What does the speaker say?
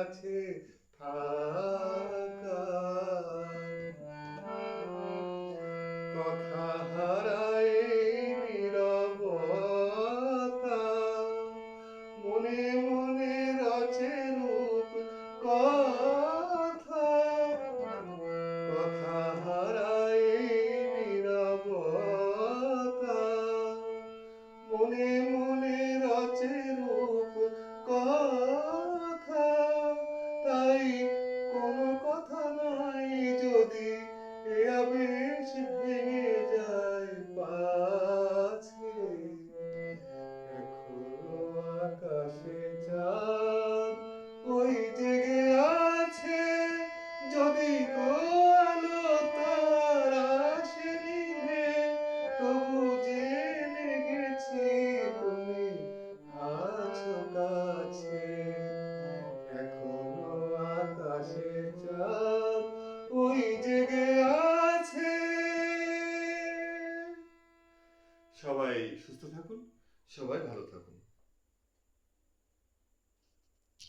কাছে থাকা, কথা হারায় নীরবতা, মনে মনে রচে রূপ কথা, কথা হারায় নীরবতা, মনে মনে রচে রূপ কথা। তাই কোনো কথা নাই যদি এ আবেশ ভেঙে যায় পাছে, এখনো আকাশে চাঁদ ওই জেগে আছে, যদি গো আলো তার আসে নিভে, তবু জেনে গেছি তুমি আছো কাছে, এখনো আকাশে চাঁদ ওই জেগে আছে। সবাই সুস্থ থাকুন, সবাই ভালো থাকুন।